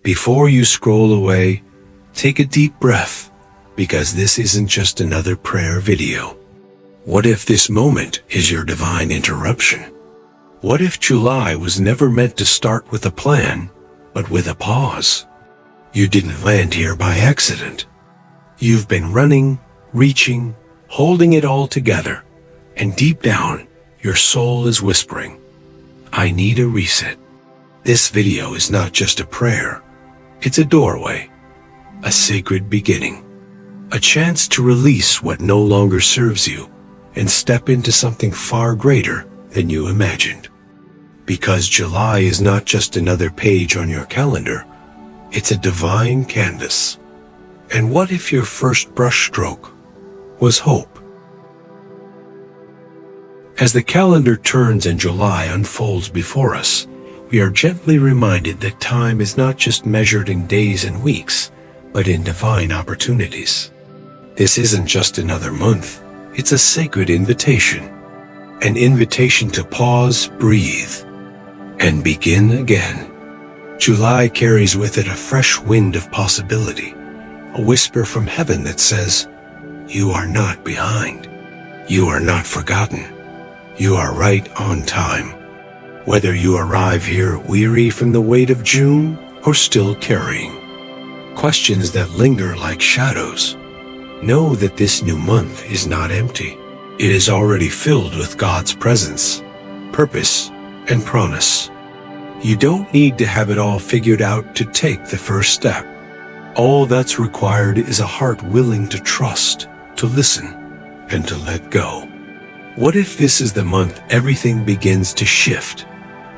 Before you scroll away, take a deep breath, because this isn't just another prayer video. What if this moment is your divine interruption? What if July was never meant to start with a plan, but with a pause? You didn't land here by accident. You've been running, reaching, holding it all together, and deep down, your soul is whispering, I need a reset. This video is not just a prayer. It's a doorway, a sacred beginning, a chance to release what no longer serves you and step into something far greater than you imagined. Because July is not just another page on your calendar, it's a divine canvas. And what if your first brushstroke was hope? As the calendar turns and July unfolds before us, we are gently reminded that time is not just measured in days and weeks, but in divine opportunities. This isn't just another month, it's a sacred invitation. An invitation to pause, breathe, and begin again. July carries with it a fresh wind of possibility, a whisper from heaven that says, you are not behind. You are not forgotten. You are right on time. Whether you arrive here weary from the weight of June or still carrying questions that linger like shadows, know that this new month is not empty. It is already filled with God's presence, purpose, and promise. You don't need to have it all figured out to take the first step. All that's required is a heart willing to trust, to listen, and to let go. What if this is the month everything begins to shift,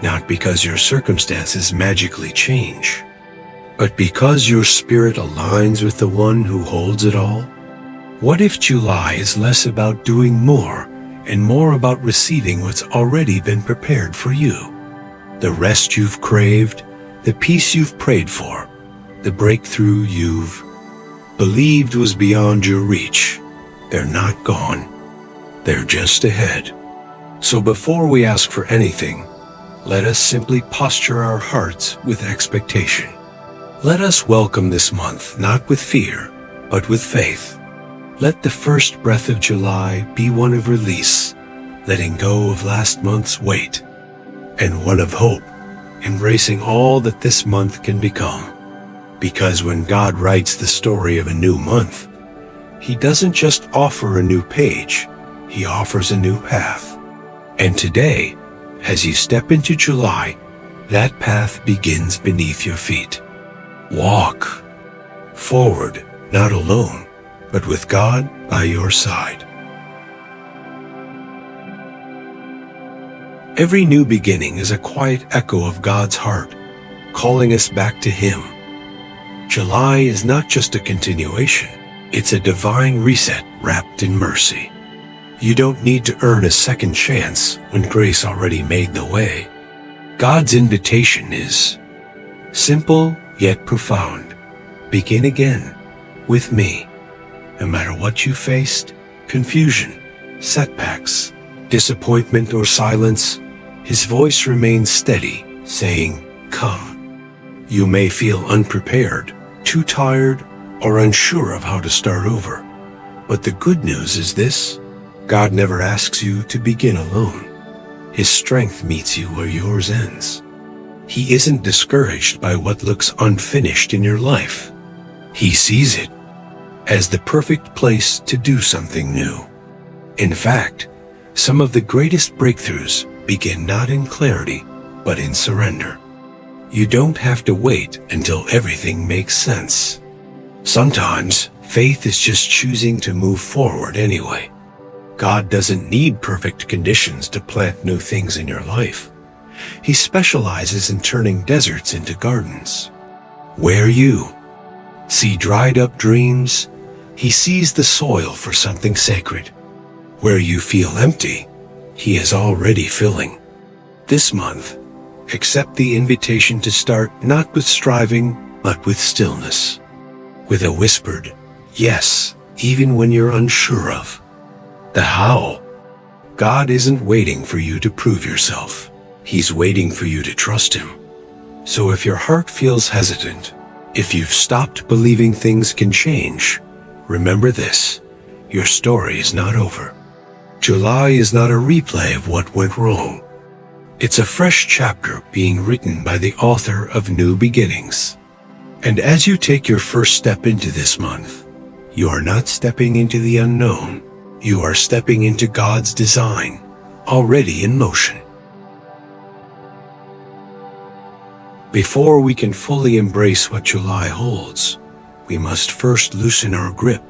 not because your circumstances magically change, but because your spirit aligns with the one who holds it all? What if July is less about doing more and more about receiving what's already been prepared for you? The rest you've craved, the peace you've prayed for, the breakthrough you've believed was beyond your reach. They're not gone. They're just ahead. So before we ask for anything, let us simply posture our hearts with expectation. Let us welcome this month not with fear, but with faith. Let the first breath of July be one of release, letting go of last month's weight, and one of hope, embracing all that this month can become. Because when God writes the story of a new month, He doesn't just offer a new page, He offers a new path. And today, as you step into July, that path begins beneath your feet. Walk forward, not alone, but with God by your side. Every new beginning is a quiet echo of God's heart, calling us back to Him. July is not just a continuation, it's a divine reset wrapped in mercy. You don't need to earn a second chance when grace already made the way. God's invitation is simple yet profound. Begin again with me. No matter what you faced, confusion, setbacks, disappointment, or silence, His voice remains steady, saying, come. You may feel unprepared, too tired, or unsure of how to start over. But the good news is this: God never asks you to begin alone. His strength meets you where yours ends. He isn't discouraged by what looks unfinished in your life. He sees it as the perfect place to do something new. In fact, some of the greatest breakthroughs begin not in clarity, but in surrender. You don't have to wait until everything makes sense. Sometimes, faith is just choosing to move forward anyway. God doesn't need perfect conditions to plant new things in your life. He specializes in turning deserts into gardens. Where you see dried up dreams, He sees the soil for something sacred. Where you feel empty, He is already filling. This month, accept the invitation to start not with striving, but with stillness. With a whispered yes, even when you're unsure of the how. God isn't waiting for you to prove yourself. He's waiting for you to trust Him. So if your heart feels hesitant, if you've stopped believing things can change, remember this: your story is not over. July is not a replay of what went wrong. It's a fresh chapter being written by the author of new beginnings. And as you take your first step into this month, you are not stepping into the unknown. You are stepping into God's design, already in motion. Before we can fully embrace what July holds, we must first loosen our grip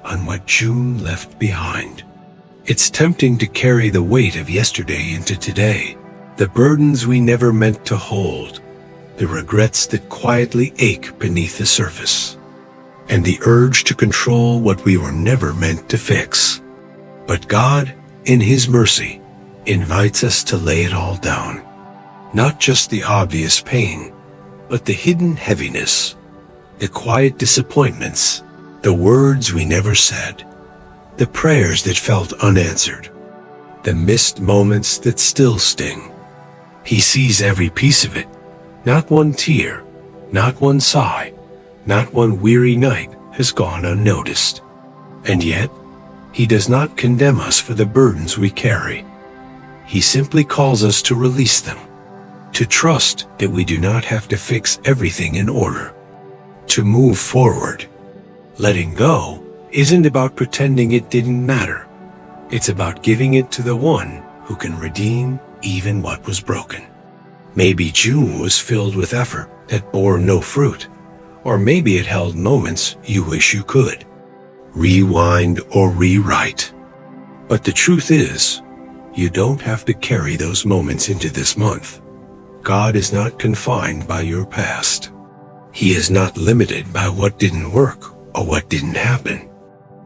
on what June left behind. It's tempting to carry the weight of yesterday into today, the burdens we never meant to hold, the regrets that quietly ache beneath the surface, and the urge to control what we were never meant to fix. But God, in His mercy, invites us to lay it all down. Not just the obvious pain, but the hidden heaviness, the quiet disappointments, the words we never said, the prayers that felt unanswered, the missed moments that still sting. He sees every piece of it. Not one tear, not one sigh, not one weary night has gone unnoticed. And yet, He does not condemn us for the burdens we carry. He simply calls us to release them, to trust that we do not have to fix everything in order, to move forward. Letting go isn't about pretending it didn't matter. It's about giving it to the one who can redeem even what was broken. Maybe June was filled with effort that bore no fruit, or maybe it held moments you wish you could rewind or rewrite. But the truth is, you don't have to carry those moments into this month. God is not confined by your past. He is not limited by what didn't work or what didn't happen.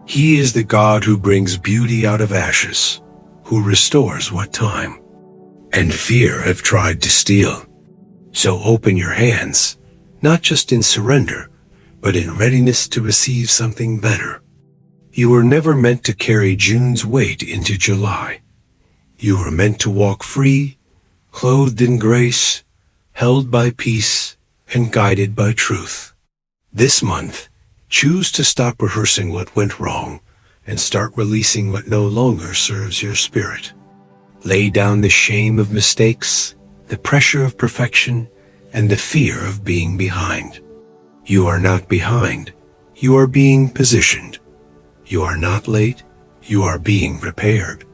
He is the God who brings beauty out of ashes, who restores what time and fear have tried to steal. So open your hands, not just in surrender, but in readiness to receive something better. You were never meant to carry June's weight into July. You were meant to walk free, clothed in grace, held by peace, and guided by truth. This month, choose to stop rehearsing what went wrong and start releasing what no longer serves your spirit. Lay down the shame of mistakes, the pressure of perfection, and the fear of being behind. You are not behind. You are being positioned. You are not late. You are being prepared.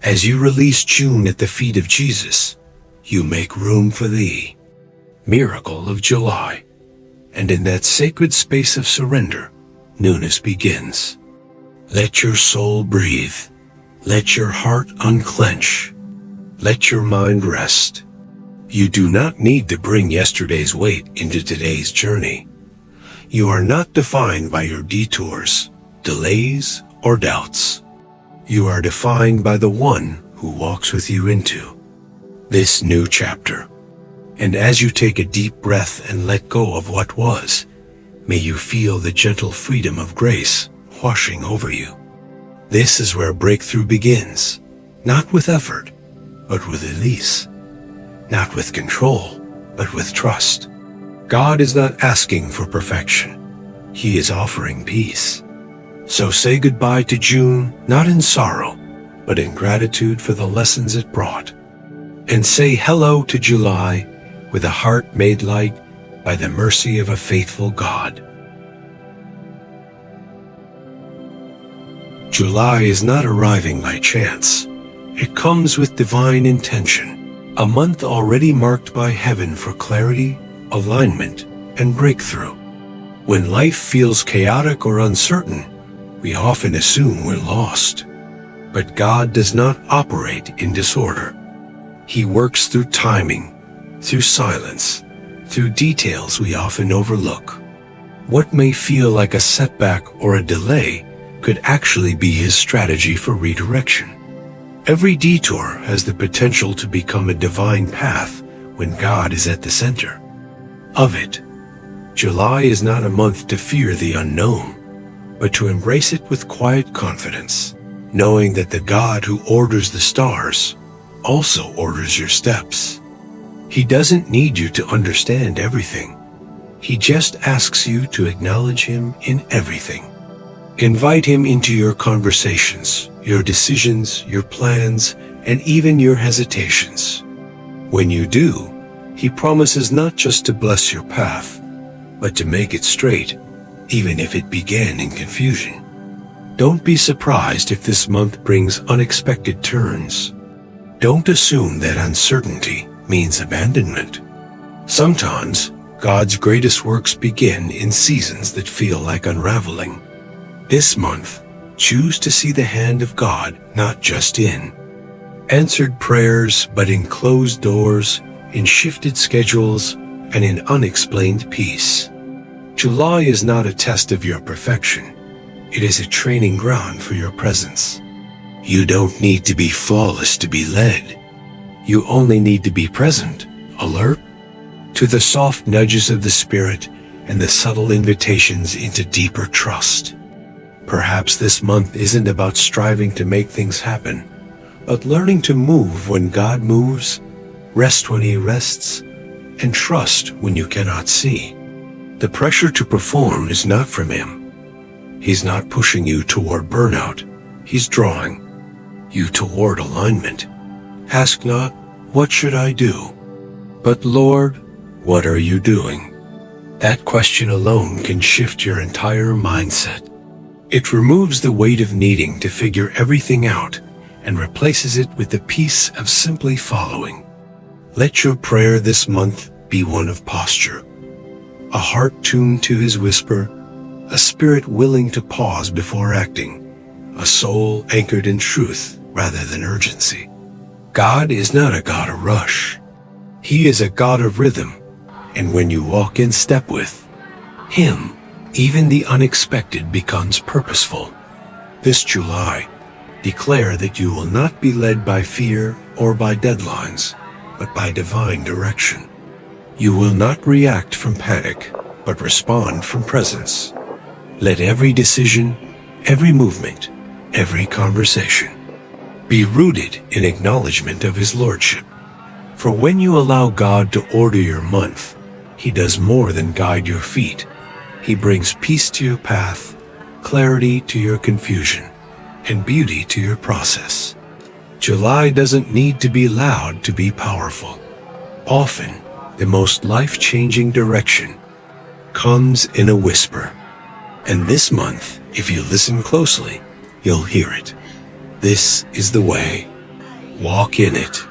As you release June at the feet of Jesus, you make room for the miracle of July. And in that sacred space of surrender, newness begins. Let your soul breathe. Let your heart unclench. Let your mind rest. You do not need to bring yesterday's weight into today's journey. You are not defined by your detours, delays, or doubts. You are defined by the one who walks with you into this new chapter. And as you take a deep breath and let go of what was, may you feel the gentle freedom of grace washing over you. This is where breakthrough begins, not with effort, but with release. Not with control, but with trust. God is not asking for perfection. He is offering peace. So say goodbye to June, not in sorrow, but in gratitude for the lessons it brought. And say hello to July with a heart made light by the mercy of a faithful God. July is not arriving by chance. It comes with divine intention, a month already marked by heaven for clarity, alignment, and breakthrough. When life feels chaotic or uncertain, we often assume we're lost. But God does not operate in disorder. He works through timing, through silence, through details we often overlook. What may feel like a setback or a delay could actually be His strategy for redirection. Every detour has the potential to become a divine path when God is at the center of it. July is not a month to fear the unknown, but to embrace it with quiet confidence, knowing that the God who orders the stars also orders your steps. He doesn't need you to understand everything. He just asks you to acknowledge him in everything. Invite him into your conversations, your decisions, your plans, and even your hesitations. When you do, he promises not just to bless your path, but to make it straight, even if it began in confusion. Don't be surprised if this month brings unexpected turns. Don't assume that uncertainty means abandonment. Sometimes, God's greatest works begin in seasons that feel like unraveling. This month, choose to see the hand of God not just in answered prayers, but in closed doors, in shifted schedules, and in unexplained peace. July is not a test of your perfection. It is a training ground for your presence. You don't need to be flawless to be led. You only need to be present, alert to the soft nudges of the Spirit and the subtle invitations into deeper trust. Perhaps this month isn't about striving to make things happen, but learning to move when God moves, rest when he rests, and trust when you cannot see. The pressure to perform is not from him. He's not pushing you toward burnout. He's drawing you toward alignment. Ask not, "What should I do?" but, "Lord, what are you doing?" That question alone can shift your entire mindset. It removes the weight of needing to figure everything out and replaces it with the peace of simply following. Let your prayer this month be one of posture, a heart tuned to his whisper, a spirit willing to pause before acting, a soul anchored in truth rather than urgency. God is not a God of rush. He is a God of rhythm, and when you walk in step with him, even the unexpected becomes purposeful. This July, declare that you will not be led by fear or by deadlines, but by divine direction. You will not react from panic, but respond from presence. Let every decision, every movement, every conversation be rooted in acknowledgement of his lordship. For when you allow God to order your month, he does more than guide your feet. He brings peace to your path, clarity to your confusion, and beauty to your process. July doesn't need to be loud to be powerful. Often, the most life-changing direction comes in a whisper. And this month, if you listen closely, you'll hear it. This is the way. Walk in it.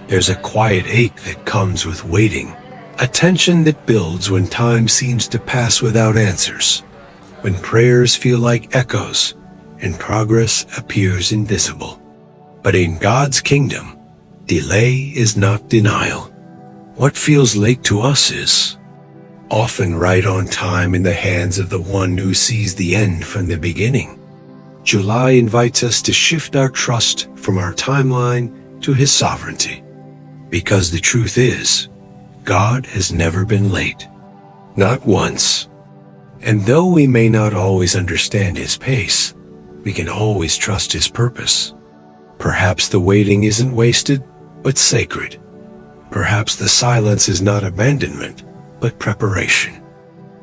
There's a quiet ache that comes with waiting, a tension that builds when time seems to pass without answers, when prayers feel like echoes and progress appears invisible. But in God's kingdom, delay is not denial. What feels late to us is often right on time in the hands of the one who sees the end from the beginning. July invites us to shift our trust from our timeline to his sovereignty. Because the truth is, God has never been late. Not once. And though we may not always understand his pace, we can always trust his purpose. Perhaps the waiting isn't wasted, but sacred. Perhaps the silence is not abandonment, but preparation.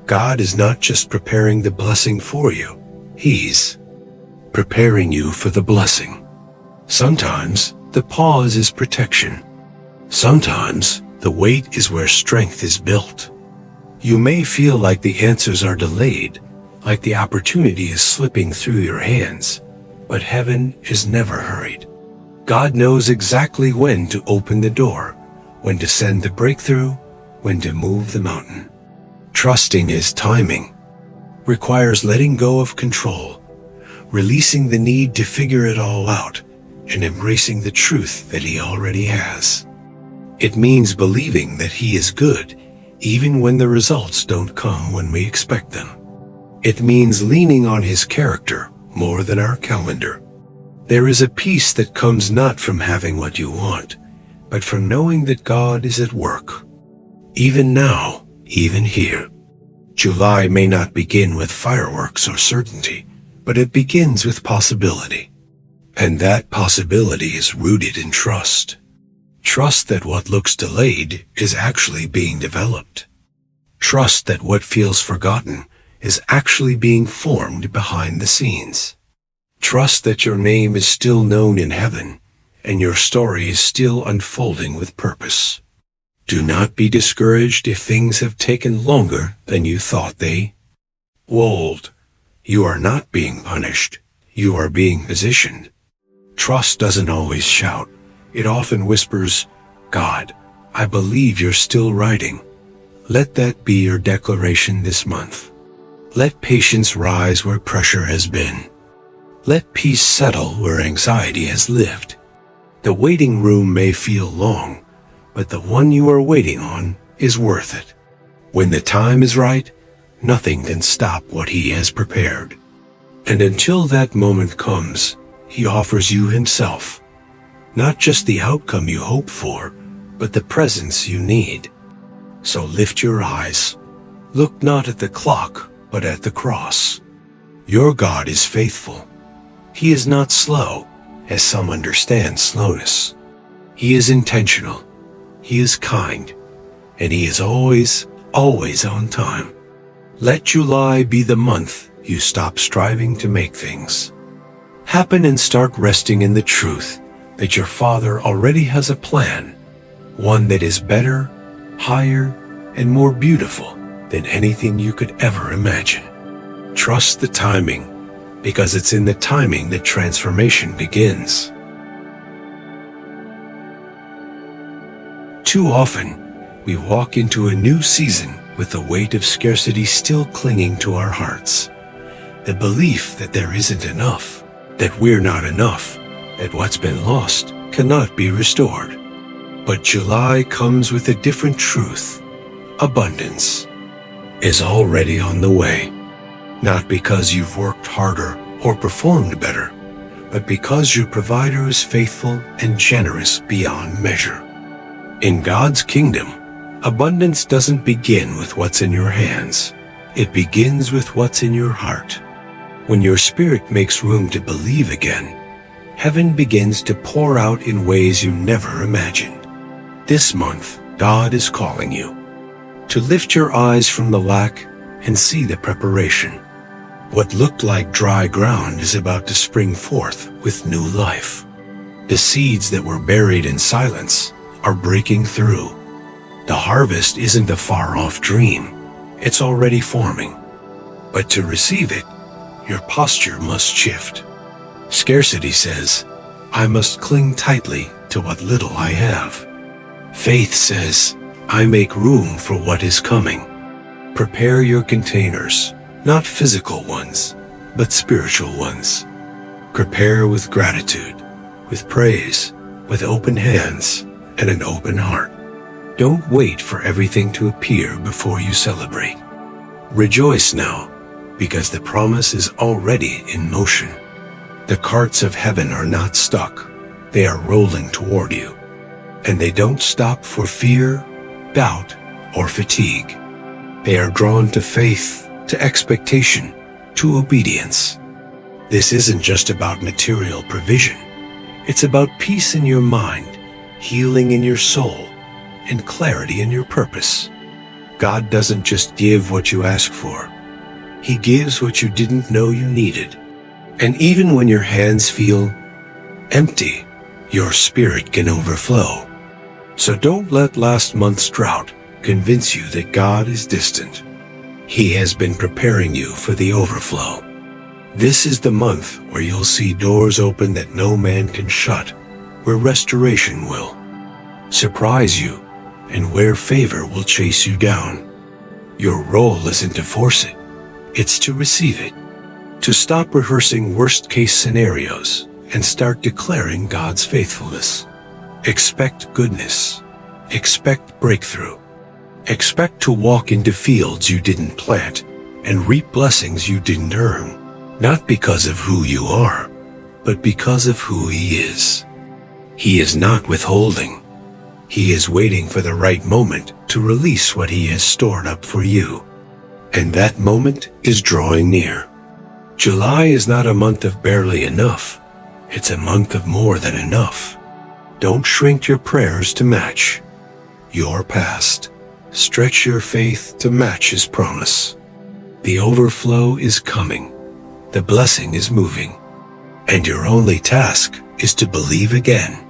God is not just preparing the blessing for you. He's preparing you for the blessing. Sometimes the pause is protection. Sometimes the wait is where strength is built. You may feel like the answers are delayed, like the opportunity is slipping through your hands, but heaven is never hurried. God knows exactly when to open the door, when to send the breakthrough, when to move the mountain. Trusting his timing requires letting go of control, releasing the need to figure it all out, and embracing the truth that he already has. It means believing that he is good, even when the results don't come when we expect them. It means leaning on his character more than our calendar. There is a peace that comes not from having what you want, but from knowing that God is at work. Even now, even here. July may not begin with fireworks or certainty, but it begins with possibility. And that possibility is rooted in trust. Trust that what looks delayed is actually being developed. Trust that what feels forgotten is actually being formed behind the scenes. Trust that your name is still known in heaven, and your story is still unfolding with purpose. Do not be discouraged if things have taken longer than you thought they would. You are not being punished. You are being positioned. Trust doesn't always shout. It often whispers, "God, I believe you're still writing." Let that be your declaration this month. Let patience rise where pressure has been. Let peace settle where anxiety has lived. The waiting room may feel long, but the one you are waiting on is worth it. When the time is right, nothing can stop what He has prepared. And until that moment comes, He offers you Himself, not just the outcome you hope for, but the presence you need. So lift your eyes. Look not at the clock, but at the cross. Your God is faithful. He is not slow, as some understand slowness. He is intentional. He is kind. And He is always on time. Let July be the month you stop striving to make things happen and start resting in the truth that your Father already has a plan, one that is better, higher, and more beautiful than anything you could ever imagine. Trust the timing, because it's in the timing that transformation begins. Too often, we walk into a new season with the weight of scarcity still clinging to our hearts. The belief that there isn't enough, that we're not enough, that what's been lost cannot be restored. But July comes with a different truth. Abundance is already on the way. Not because you've worked harder or performed better, but because your provider is faithful and generous beyond measure. In God's kingdom, abundance doesn't begin with what's in your hands. It begins with what's in your heart. When your spirit makes room to believe again, heaven begins to pour out in ways you never imagined. This month, God is calling you to lift your eyes from the lack and see the preparation. What looked like dry ground is about to spring forth with new life. The seeds that were buried in silence are breaking through. The harvest isn't a far-off dream. It's already forming. But to receive it, your posture must shift. Scarcity says, "I must cling tightly to what little I have." Faith says, "I make room for what is coming." Prepare your containers, not physical ones, but spiritual ones. Prepare with gratitude, with praise, with open hands, and an open heart. Don't wait for everything to appear before you celebrate. Rejoice now, because the promise is already in motion. The carts of heaven are not stuck. They are rolling toward you. And they don't stop for fear, doubt, or fatigue. They are drawn to faith, to expectation, to obedience. This isn't just about material provision. It's about peace in your mind, healing in your soul, and clarity in your purpose. God doesn't just give what you ask for. He gives what you didn't know you needed. And even when your hands feel empty, your spirit can overflow. So don't let last month's drought convince you that God is distant. He has been preparing you for the overflow. This is the month where you'll see doors open that no man can shut, where restoration will surprise you, and where favor will chase you down. Your role isn't to force it, it's to receive it, to stop rehearsing worst-case scenarios and start declaring God's faithfulness. Expect goodness. Expect breakthrough. Expect to walk into fields you didn't plant and reap blessings you didn't earn, not because of who you are, but because of who He is. He is not withholding. He is waiting for the right moment to release what He has stored up for you. And that moment is drawing near. July is not a month of barely enough. It's a month of more than enough. Don't shrink your prayers to match your past. Stretch your faith to match His promise. The overflow is coming. The blessing is moving. And your only task is to believe again.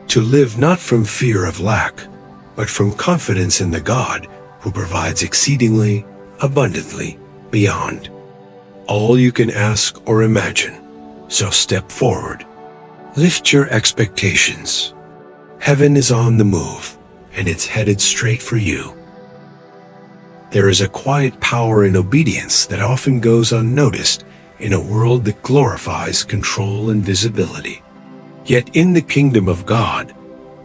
To live not from fear of lack, but from confidence in the God who provides exceedingly, abundantly, beyond all you can ask or imagine. So step forward. Lift your expectations. Heaven is on the move, and it's headed straight for you. There is a quiet power in obedience that often goes unnoticed in a world that glorifies control and visibility. Yet in the kingdom of God,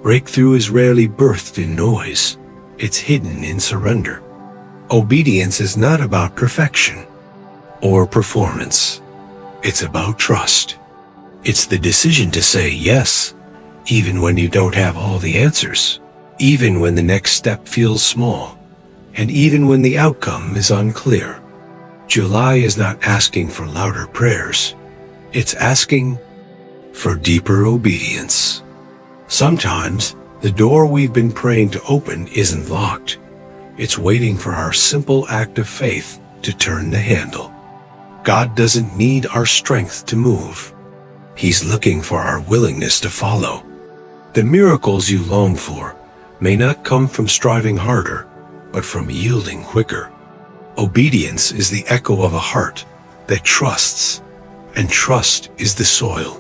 breakthrough is rarely birthed in noise. It's hidden in surrender. Obedience is not about perfection or performance. It's about trust. It's the decision to say yes, even when you don't have all the answers, even when the next step feels small, and even when the outcome is unclear. July is not asking for louder prayers. It's asking for deeper obedience. Sometimes the door we've been praying to open isn't locked. It's waiting for our simple act of faith to turn the handle. God doesn't need our strength to move. He's looking for our willingness to follow. The miracles you long for may not come from striving harder, but from yielding quicker. Obedience is the echo of a heart that trusts, and trust is the soil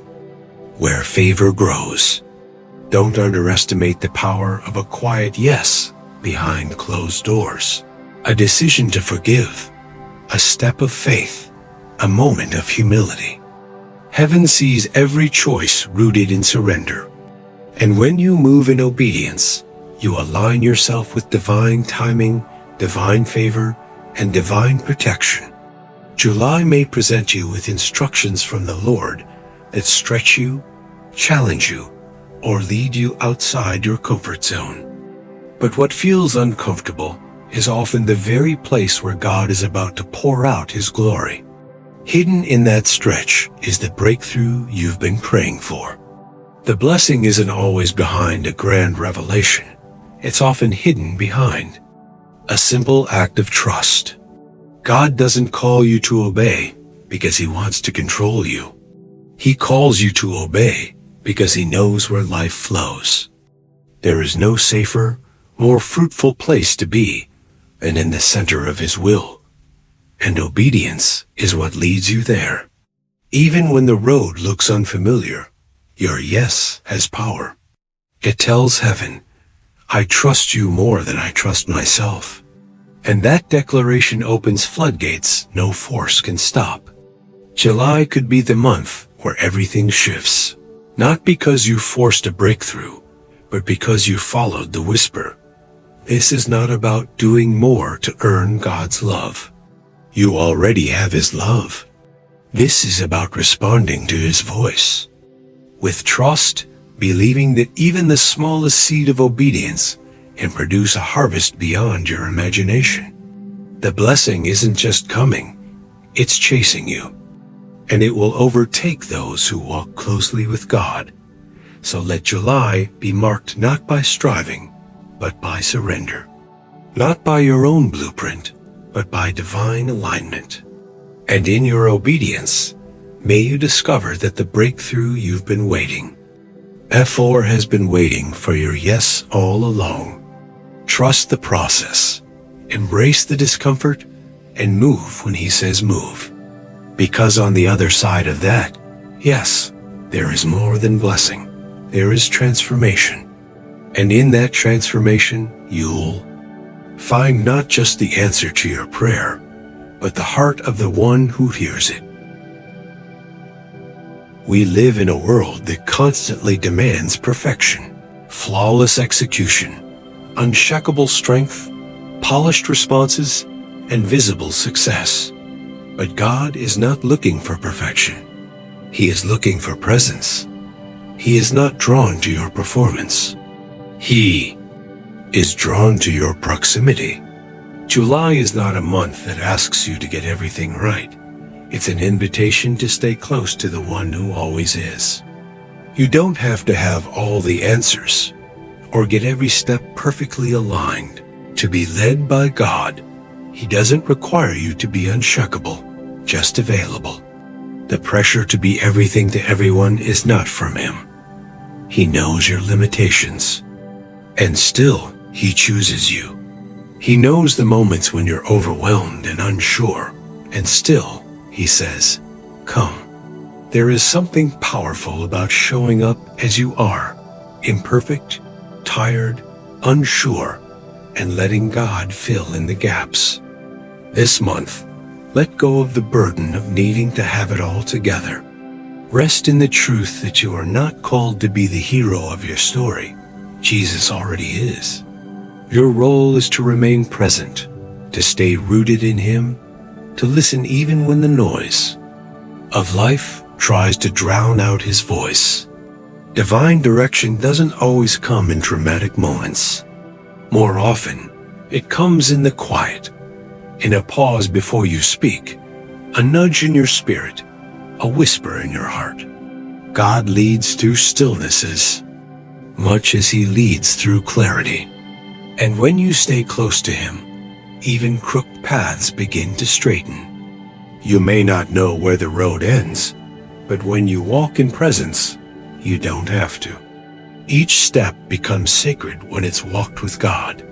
where favor grows. Don't underestimate the power of a quiet yes behind closed doors. A decision to forgive, a step of faith, a moment of humility. Heaven sees every choice rooted in surrender. And when you move in obedience, you align yourself with divine timing, divine favor, and divine protection. July may present you with instructions from the Lord that stretch you, challenge you, or lead you outside your comfort zone. But what feels uncomfortable is often the very place where God is about to pour out His glory. Hidden in that stretch is the breakthrough you've been praying for. The blessing isn't always behind a grand revelation. It's often hidden behind a simple act of trust. God doesn't call you to obey because He wants to control you. He calls you to obey because He knows where life flows. There is no safer, more fruitful place to be than in the center of His will. And obedience is what leads you there. Even when the road looks unfamiliar, your yes has power. It tells heaven, I trust you more than I trust myself. And that declaration opens floodgates no force can stop. July could be the month where everything shifts. Not because you forced a breakthrough, but because you followed the whisper. This is not about doing more to earn God's love. You already have His love. This is about responding to His voice. With trust, believing that even the smallest seed of obedience can produce a harvest beyond your imagination. The blessing isn't just coming, it's chasing you. And it will overtake those who walk closely with God. So let July be marked not by striving, but by surrender. Not by your own blueprint, but by divine alignment. And in your obedience, may you discover that the breakthrough you've been waiting. F4 has been waiting for your yes all along. Trust the process, embrace the discomfort, and move when He says move. Because on the other side of that, yes, there is more than blessing. There is transformation. And in that transformation, you'll find not just the answer to your prayer, but the heart of the one who hears it. We live in a world that constantly demands perfection, flawless execution, unshakable strength, polished responses, and visible success. But God is not looking for perfection. He is looking for presence. He is not drawn to your performance. He is drawn to your proximity. July is not a month that asks you to get everything right. It's an invitation to stay close to the one who always is. You don't have to have all the answers or get every step perfectly aligned. To be led by God, He doesn't require you to be unshuckable, just available. The pressure to be everything to everyone is not from Him. He knows your limitations, and still He chooses you. He knows the moments when you're overwhelmed and unsure, and still He says, "Come." There is something powerful about showing up as you are, imperfect, tired, unsure, and letting God fill in the gaps. This month, let go of the burden of needing to have it all together. Rest in the truth that you are not called to be the hero of your story. Jesus already is. Your role is to remain present, to stay rooted in Him, to listen even when the noise of life tries to drown out His voice. Divine direction doesn't always come in dramatic moments. More often, it comes in the quiet, in a pause before you speak, a nudge in your spirit, a whisper in your heart. God leads through stillnesses, much as He leads through clarity. And when you stay close to Him, even crooked paths begin to straighten. You may not know where the road ends, but when you walk in presence, you don't have to. Each step becomes sacred when it's walked with God.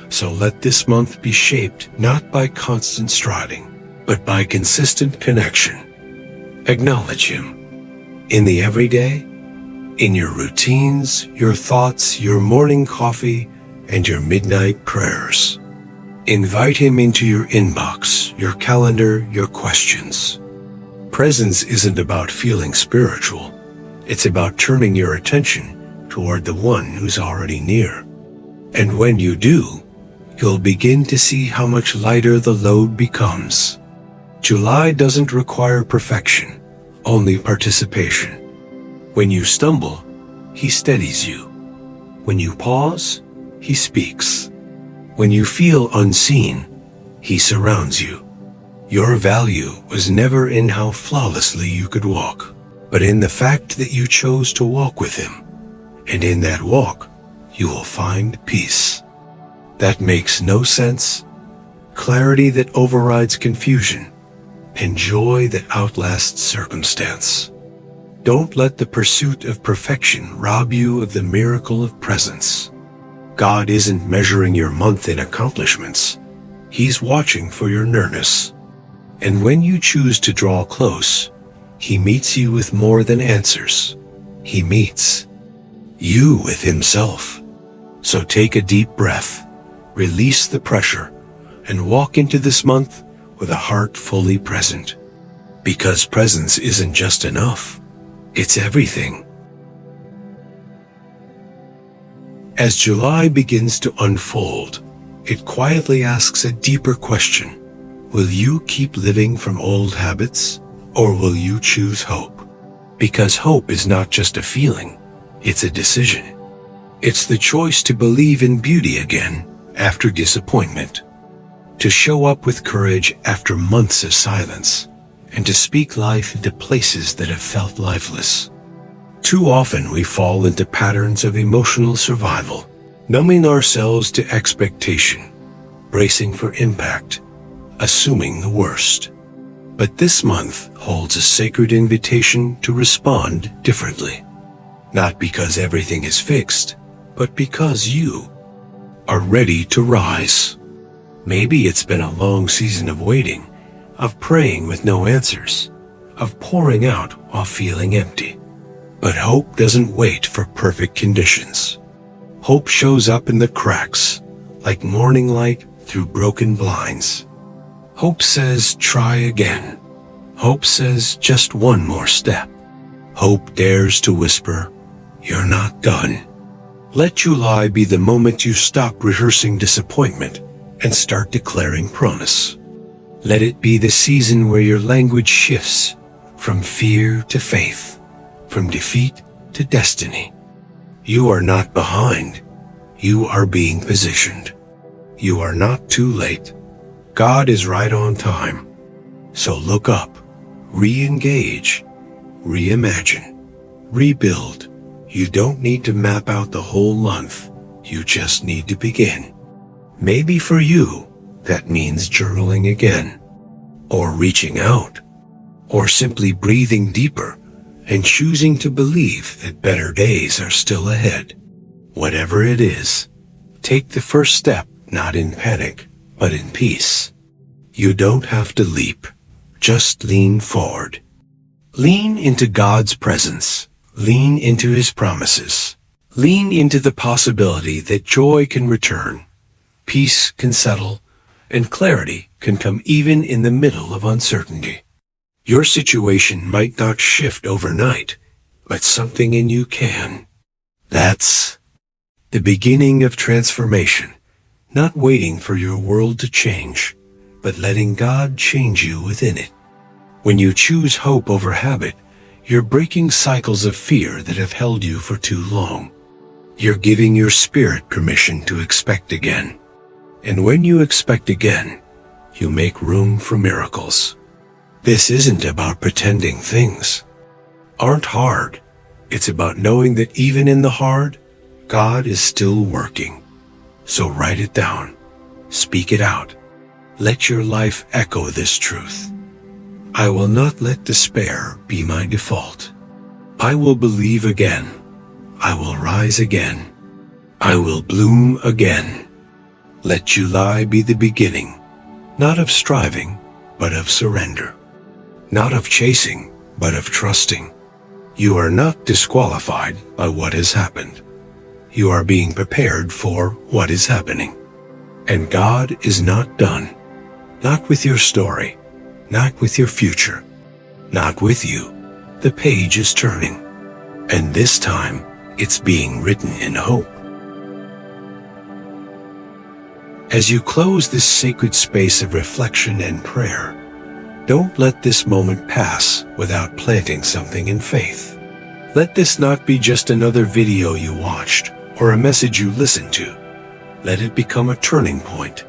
So let this month be shaped not by constant striding, but by consistent connection. Acknowledge Him in the everyday, in your routines, your thoughts, your morning coffee, and your midnight prayers. Invite Him into your inbox, your calendar, your questions. Presence isn't about feeling spiritual. It's about turning your attention toward the one who's already near. And when you do, you'll begin to see how much lighter the load becomes. July doesn't require perfection, only participation. When you stumble, He steadies you. When you pause, He speaks. When you feel unseen, He surrounds you. Your value was never in how flawlessly you could walk, but in the fact that you chose to walk with Him. And in that walk, you will find peace that makes no sense, clarity that overrides confusion, and joy that outlasts circumstance. Don't let the pursuit of perfection rob you of the miracle of presence. God isn't measuring your month in accomplishments. He's watching for your nearness. And when you choose to draw close, He meets you with more than answers. He meets you with Himself. So take a deep breath, release the pressure, and walk into this month with a heart fully present. Because presence isn't just enough, it's everything. As July begins to unfold, it quietly asks a deeper question. Will you keep living from old habits, or will you choose hope? Because hope is not just a feeling, it's a decision. It's the choice to believe in beauty again after disappointment, to show up with courage after months of silence, and to speak life into places that have felt lifeless. Too often we fall into patterns of emotional survival, numbing ourselves to expectation, bracing for impact, assuming the worst. But this month holds a sacred invitation to respond differently. Not because everything is fixed, but because you are ready to rise. Maybe it's been a long season of waiting, of praying with no answers, of pouring out while feeling empty. But hope doesn't wait for perfect conditions. Hope shows up in the cracks, like morning light through broken blinds. Hope says, try again. Hope says, just one more step. Hope dares to whisper, you're not done. Let July be the moment you stop rehearsing disappointment and start declaring promise. Let it be the season where your language shifts from fear to faith, from defeat to destiny. You are not behind. You are being positioned. You are not too late. God is right on time. So look up, re-engage, reimagine. Rebuild. You don't need to map out the whole month. You just need to begin. Maybe for you, that means journaling again, or reaching out, or simply breathing deeper and choosing to believe that better days are still ahead. Whatever it is, take the first step, not in panic, but in peace. You don't have to leap, just lean forward. Lean into God's presence. Lean into His promises. Lean into the possibility that joy can return, peace can settle, and clarity can come even in the middle of uncertainty. Your situation might not shift overnight, but something in you can. That's the beginning of transformation, not waiting for your world to change, but letting God change you within it. When you choose hope over habit, you're breaking cycles of fear that have held you for too long. You're giving your spirit permission to expect again. And when you expect again, you make room for miracles. This isn't about pretending things aren't hard. It's about knowing that even in the hard, God is still working. So write it down. Speak it out. Let your life echo this truth. I will not let despair be my default. I will believe again. I will rise again. I will bloom again. Let July be the beginning, not of striving, but of surrender. Not of chasing, but of trusting. You are not disqualified by what has happened. You are being prepared for what is happening. And God is not done. Not with your story. Not with your future. Not with you. The page is turning. And this time, it's being written in hope. As you close this sacred space of reflection and prayer, don't let this moment pass without planting something in faith. Let this not be just another video you watched or a message you listened to. Let it become a turning point,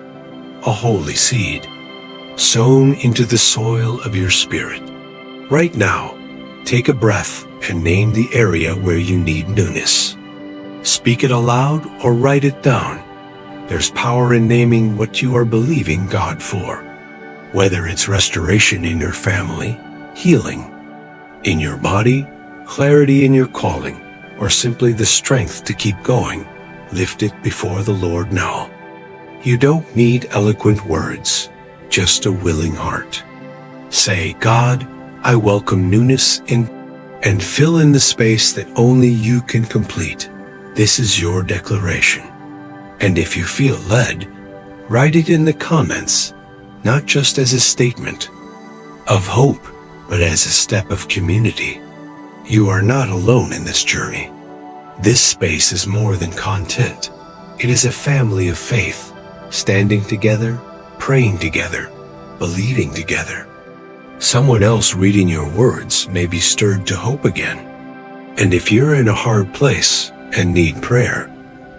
a holy seed, sown into the soil of your spirit. Right now, take a breath and name the area where you need newness. Speak it aloud or write it down. There's power in naming what you are believing God for. Whether it's restoration in your family, healing in your body, clarity in your calling, or simply the strength to keep going, lift it before the Lord now. You don't need eloquent words, just a willing heart. Say, God, I welcome newness in, and fill in the space that only you can complete. This is your declaration. And if you feel led, write it in the comments, not just as a statement of hope, but as a step of community. You are not alone in this journey. This space is more than content. It is a family of faith, standing together, praying together, believing together. Someone else reading your words may be stirred to hope again. And if you're in a hard place and need prayer,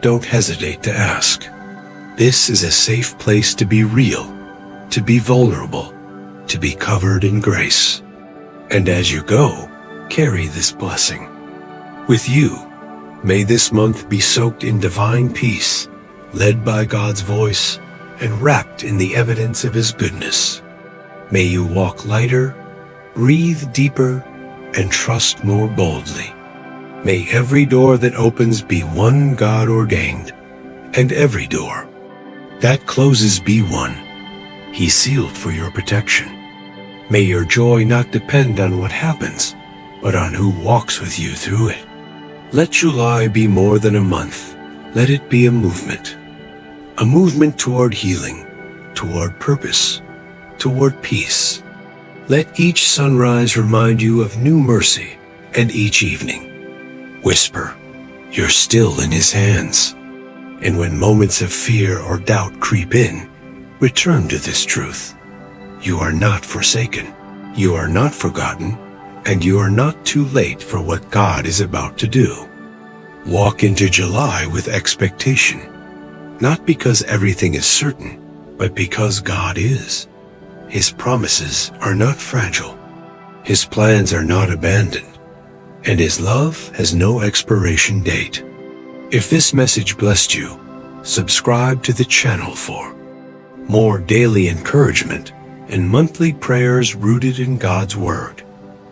don't hesitate to ask. This is a safe place to be real, to be vulnerable, to be covered in grace. And as you go, carry this blessing with you. May this month be soaked in divine peace, led by God's voice, and wrapped in the evidence of His goodness. May you walk lighter, breathe deeper, and trust more boldly. May every door that opens be one God ordained, and every door that closes be one He sealed for your protection. May your joy not depend on what happens, but on who walks with you through it. Let July be more than a month. Let it be a movement toward healing, toward purpose, toward peace. Let each sunrise remind you of new mercy, and each evening whisper, you're still in His hands. And when moments of fear or doubt creep in, return to this truth. You are not forsaken, you are not forgotten, and you are not too late for what God is about to do. Walk into July with expectation, not because everything is certain, but because God is. His promises are not fragile. His plans are not abandoned. and His love has no expiration date. If this message blessed you, subscribe to the channel for more daily encouragement and monthly prayers rooted in God's Word.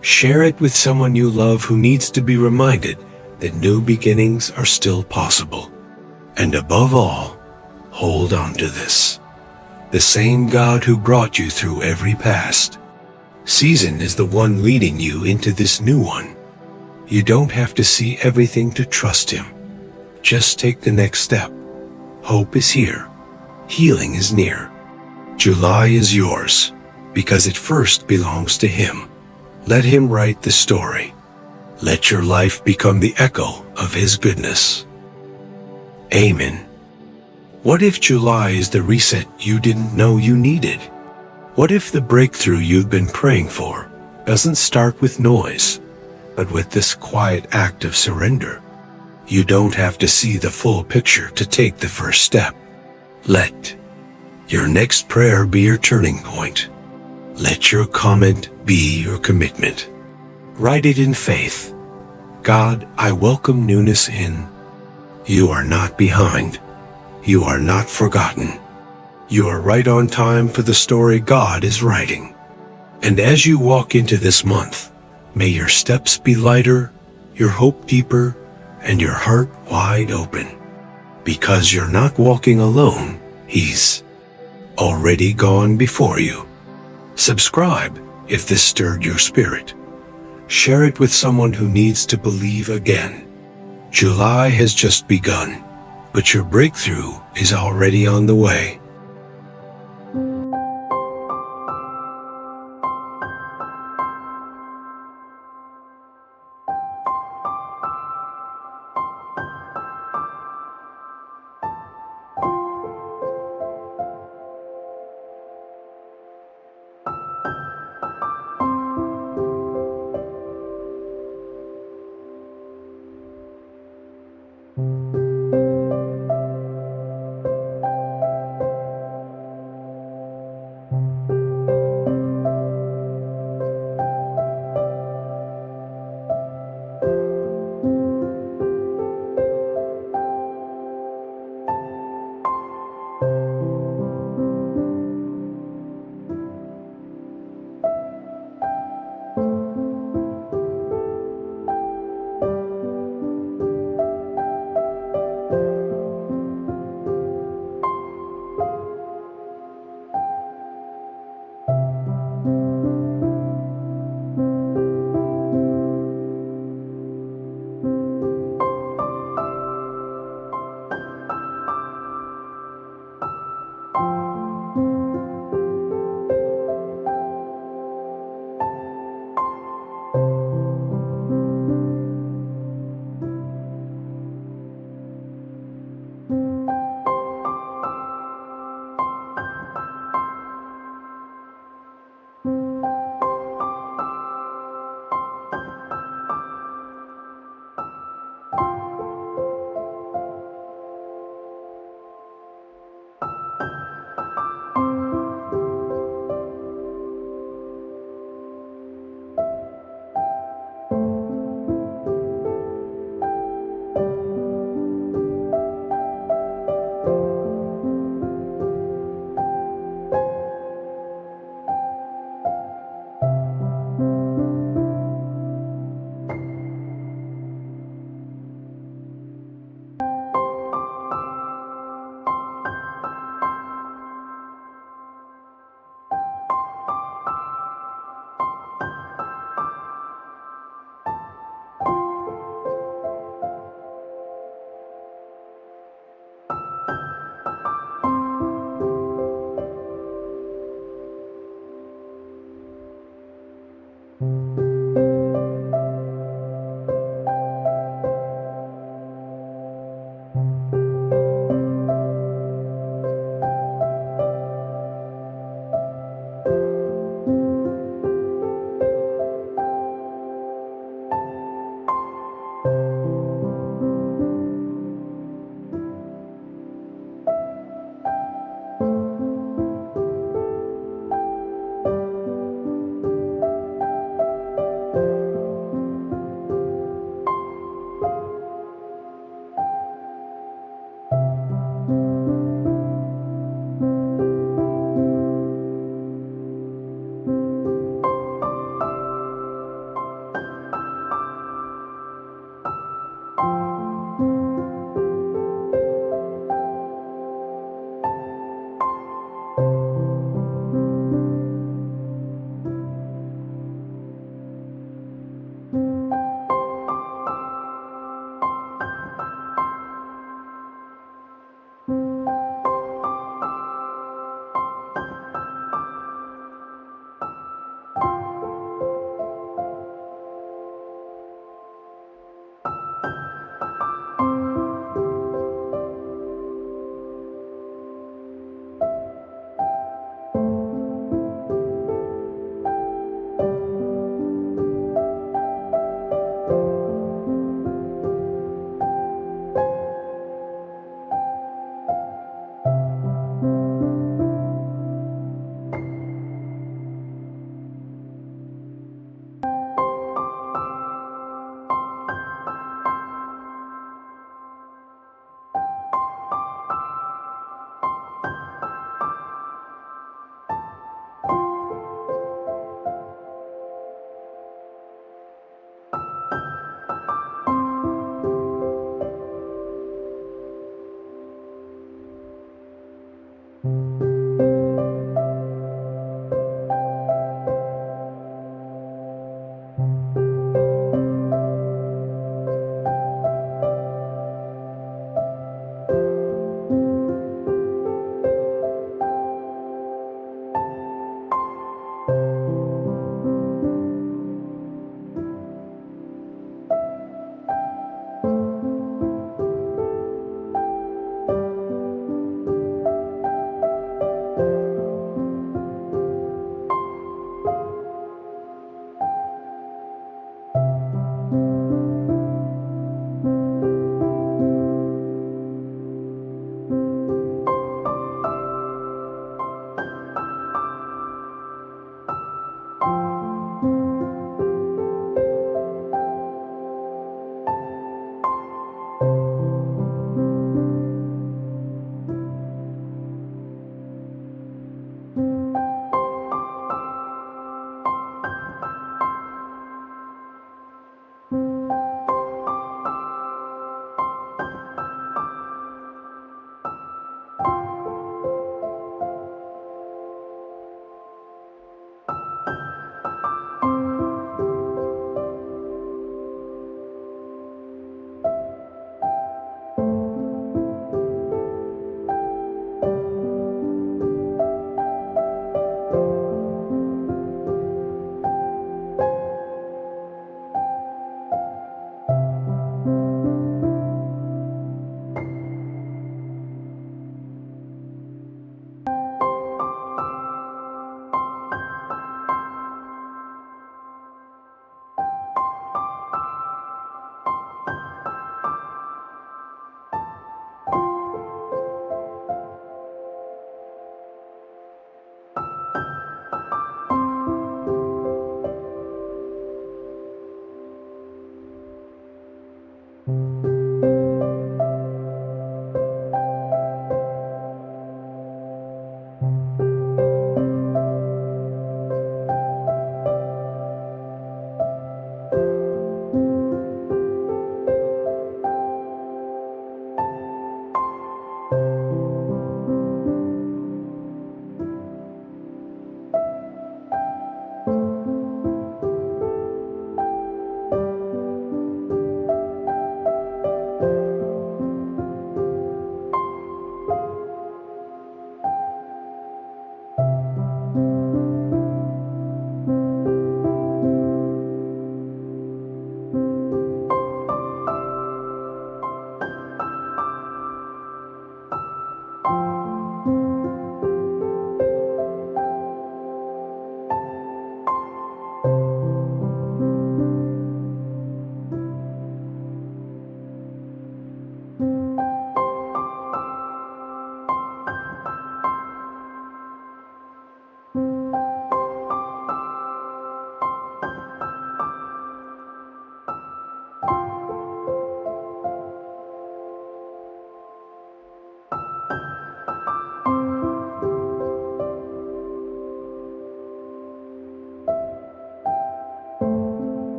Share it with someone you love who needs to be reminded that new beginnings are still possible. And above all, hold on to this. The same God who brought you through every past season is the one leading you into this new one. You don't have to see everything to trust Him. Just take the next step. Hope is here. Healing is near. July is yours because it first belongs to Him. Let Him write the story. Let your life become the echo of His goodness. Amen. What if July is the reset you didn't know you needed? What if the breakthrough you've been praying for doesn't start with noise, but with this quiet act of surrender? You don't have to see the full picture to take the first step. Let your next prayer be your turning point. Let your comment be your commitment. Write it in faith. God, I welcome newness in. You are not behind. You are not forgotten. You are right on time for the story God is writing. And as you walk into this month, may your steps be lighter, your hope deeper, and your heart wide open. Because you're not walking alone, He's already gone before you. Subscribe if this stirred your spirit. Share it with someone who needs to believe again. July has just begun, but your breakthrough is already on the way.